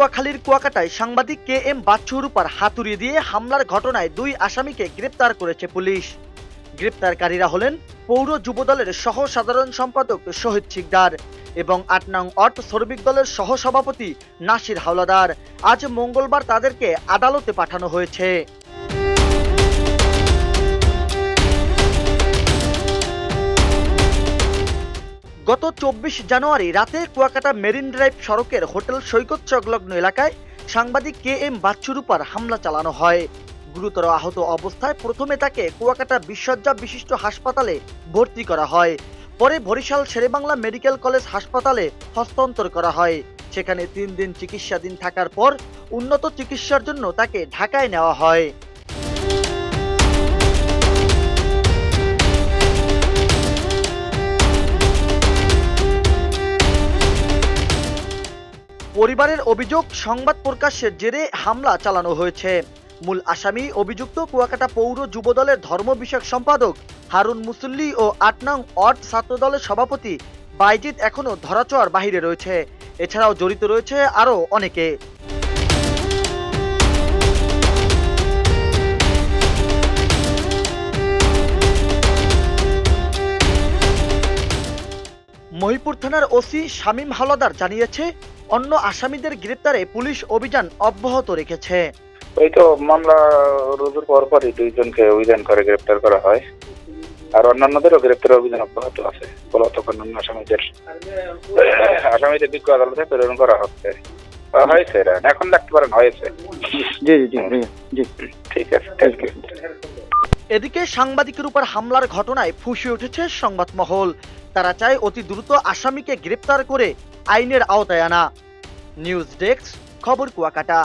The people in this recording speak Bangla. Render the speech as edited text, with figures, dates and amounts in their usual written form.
পটুয়াখালীর কুয়াকাটায় সাংবাদিক কে এম বাচ্চু রূপার হাতুড়ি দিয়ে হামলার ঘটনায় 2 আসামিকে গ্রেপ্তার করেছে পুলিশ। গ্রেপ্তারকারীরা হলেন পৌর যুবদলের সহ সাধারণ সম্পাদক শহীদ শিকদার এবং ৮ নং ওয়ার্ড শ্রমিক দলের সহসভাপতি নাসির হাওলাদার। আজ মঙ্গলবার তাদেরকে আদালতে পাঠানো হয়েছে। গত ২৪ জানুয়ারি রাতে কুয়াকাটা মেরিন ড্রাইভ সড়কের হোটেল সৈকত সংলগ্ন এলাকায় সাংবাদিক কে এম বাচ্চু রূপার হামলা চালানো হয়। গুরুতর আহত অবস্থায় প্রথমে তাকে কুয়াকাটা বিশ্বজ্জা বিশিষ্ট হাসপাতালে ভর্তি করা হয়। পরে বরিশাল শেরেবাংলা মেডিকেল কলেজ হাসপাতালে হস্তান্তর করা হয়। সেখানে ৩ দিন চিকিৎসাধীন থাকার পর উন্নত চিকিৎসার জন্য তাকে ঢাকায় নেওয়া হয়। পরিবারের অভিযোগ, সংবাদ প্রকাশের জেরে হামলা চালানো হয়েছে। মূল আসামি অভিযুক্ত কুয়াকাটা পৌর যুবদলের ধর্ম বিষয়ক সম্পাদক হারুন মুসল্লি ও ৮ নং ওয়ার্ড ছাত্রদলের সভাপতি বাইজিদ এখনও ধরাছোঁয়ার বাহিরে রয়েছে। এছাড়াও জড়িত রয়েছে আরও অনেকে। মহিপুর থানার ওসি শামীম হাওলাদার জানিয়েছে, অন্য আসামিদের গ্রেপ্তারে পুলিশ অভিযান অব্যাহত রেখেছে। ওই তো মামলা রুজুর পরপরই 2 জনকে অভিযান করে গ্রেপ্তার করা হয়, আর অন্যান্যদেরও গ্রেপ্তার অভিযান অব্যাহত আছে। পলাতক অন্যান্য আসামিদের বিজ্ঞ আদালতে প্রেরণ করা হচ্ছে। হয়েছে এখন দেখতে পারেন হয়েছে। জি জি জি ঠিক আছে, থ্যাংক ইউ। এদিকে সাংবাদিকের উপর হামলার ঘটনায় ফুঁসে উঠেছে সংবাদ মহল। তারা চায় অতি দ্রুত আসামিকে গ্রেপ্তার করে আইনের আওতায় আনা। নিউজ ডেস্ক, খবর কুয়াকাটা।